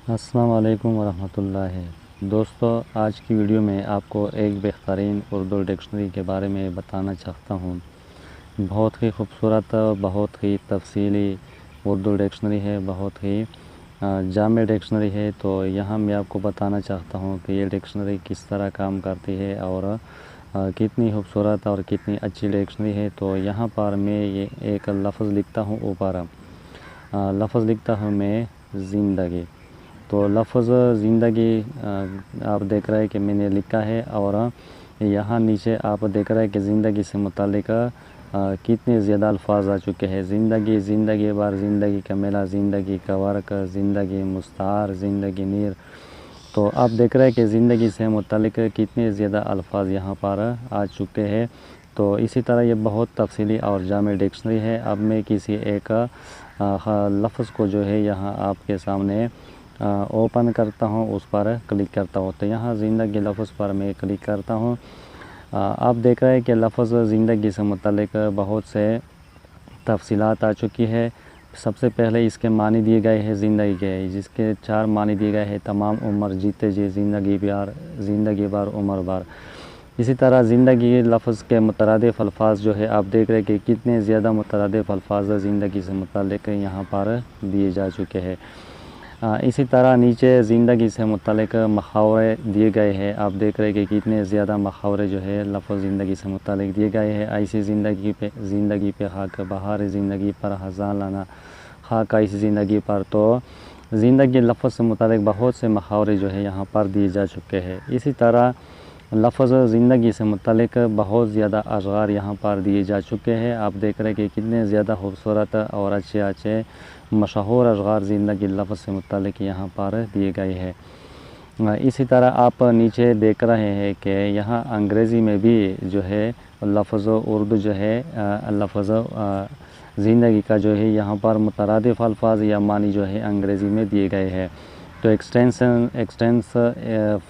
السلام علیکم ورحمۃ اللہ۔ دوستو، آج کی ویڈیو میں آپ کو ایک بہترین اردو ڈکشنری کے بارے میں بتانا چاہتا ہوں۔ بہت ہی خوبصورت، بہت ہی تفصیلی اردو ڈکشنری ہے، بہت ہی جامع ڈکشنری ہے۔ تو یہاں میں آپ کو بتانا چاہتا ہوں کہ یہ ڈکشنری کس طرح کام کرتی ہے اور کتنی خوبصورت اور کتنی اچھی ڈکشنری ہے۔ تو یہاں پر میں یہ ایک لفظ لکھتا ہوں، اوپر لفظ لکھتا ہوں میں زندگی۔ تو لفظ زندگی آپ دیکھ رہے ہیں کہ میں نے لکھا ہے، اور یہاں نیچے آپ دیکھ رہے ہیں کہ زندگی سے متعلق کتنے زیادہ الفاظ آ چکے ہیں۔ زندگی، زندگی بار، زندگی کا میلہ، زندگی کا ورق، زندگی مستعار، زندگی نیر۔ تو آپ دیکھ رہے ہیں کہ زندگی سے متعلق کتنے زیادہ الفاظ یہاں پر آ چکے ہیں۔ تو اسی طرح یہ بہت تفصیلی اور جامع ڈکشنری ہے۔ اب میں کسی ایک لفظ کو جو ہے یہاں آپ کے سامنے اوپن کرتا ہوں، اس پر کلک کرتا ہوں۔ تو یہاں زندگی لفظ پر میں کلک کرتا ہوں۔ آپ دیکھ رہے ہیں کہ لفظ زندگی سے متعلق بہت سے تفصیلات آ چکی ہے۔ سب سے پہلے اس کے معنی دیے گئے ہیں زندگی کے، جس کے 4 معنی دیے گئے ہیں: تمام عمر جیتے جی، زندگی بار، زندگی بار، عمر بار۔ اسی طرح زندگی لفظ کے مترادف الفاظ جو ہے آپ دیکھ رہے ہیں کہ کتنے زیادہ مترادف الفاظ زندگی سے متعلق یہاں پر دیے جا چکے ہیں۔ اسی طرح نیچے زندگی سے متعلق محاورے دیے گئے ہیں۔ آپ دیکھ رہے ہیں کہ کتنے زیادہ محاورے جو ہے لفظ زندگی سے متعلق دیے گئے ہیں۔ ایسی زندگی پہ خاک بہار زندگی پر ہزار لانا خاک ایسی زندگی پر۔ تو زندگی لفظ سے متعلق بہت سے محاورے جو ہے یہاں پر دیے جا چکے ہیں۔ اسی طرح لفظ زندگی سے متعلق بہت زیادہ اشعار یہاں پر دیے جا چکے ہیں۔ آپ دیکھ رہے ہیں کہ کتنے زیادہ خوبصورت اور اچھے اچھے مشہور اشعار زندگی لفظ سے متعلق یہاں پر دیے گئے ہیں۔ اسی طرح آپ نیچے دیکھ رہے ہیں کہ یہاں انگریزی میں بھی جو ہے لفظ اردو جو ہے لفظ زندگی کا جو ہے یہاں پر مترادف الفاظ یا معنی جو ہے انگریزی میں دیے گئے ہیں۔ تو ایکسٹینس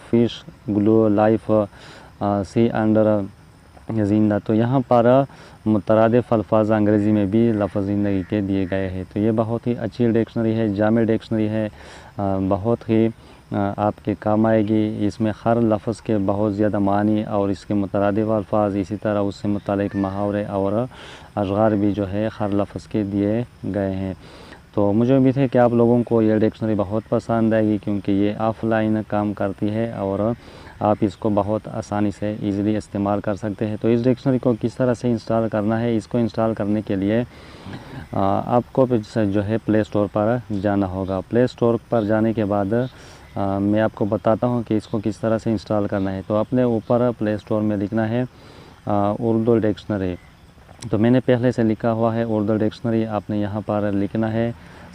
فش گلو لائف سی انڈر زندہ۔ تو یہاں پر مترادف الفاظ انگریزی میں بھی لفظ زندگی کے دیے گئے ہیں۔ تو یہ بہت ہی اچھی ڈکشنری ہے، جامع ڈکشنری ہے، بہت ہی آپ کے کام آئے گی۔ اس میں ہر لفظ کے بہت زیادہ معنی اور اس کے مترادف الفاظ، اسی طرح اس سے متعلق محاورے اور اشعار بھی جو ہے ہر لفظ کے دیے گئے ہیں۔ تو مجھے امید ہے کہ آپ لوگوں کو یہ ڈکشنری بہت پسند آئے گی، کیونکہ یہ آف لائن کام کرتی ہے اور آپ اس کو بہت آسانی سے ایزیلی استعمال کر سکتے ہیں۔ تو اس ڈکشنری کو کس طرح سے انسٹال کرنا ہے، اس کو انسٹال کرنے کے لیے آپ کو جو ہے پلے اسٹور پر جانا ہوگا۔ پلے اسٹور پر جانے کے بعد میں آپ کو بتاتا ہوں کہ اس کو کس طرح سے انسٹال کرنا ہے۔ تو اپنے اوپر پلے اسٹور میں لکھنا ہے اردو ڈکشنری۔ تو میں نے پہلے سے لکھا ہوا ہے اردو ڈکشنری، آپ نے یہاں پر لکھنا ہے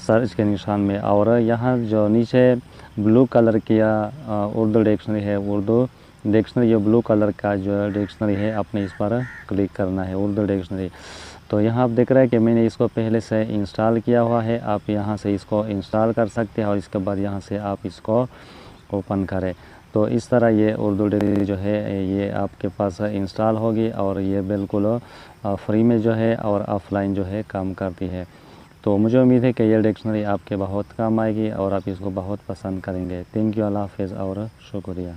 سرچ کے نشان میں، اور یہاں جو نیچے بلو کلر کیا اردو ڈکشنری ہے، اردو ڈکشنری یہ بلو کلر کا جو ڈکشنری ہے، آپ نے اس پر کلک کرنا ہے اردو ڈکشنری۔ تو یہاں آپ دیکھ رہے ہیں کہ میں نے اس کو پہلے سے انسٹال کیا ہوا ہے۔ آپ یہاں سے اس کو انسٹال کر سکتے ہیں اور اس کے بعد یہاں سے آپ اس کو اوپن کریں۔ تو اس طرح یہ اردو ڈکشنری جو ہے یہ آپ کے پاس انسٹال ہوگی، اور یہ بالکل فری میں جو ہے اور آف لائن جو ہے کام کرتی ہے۔ تو مجھے امید ہے کہ یہ ڈکشنری آپ کے بہت کام آئے گی اور آپ اس کو بہت پسند کریں گے۔ تھینک یو، اللہ حافظ اور شکریہ۔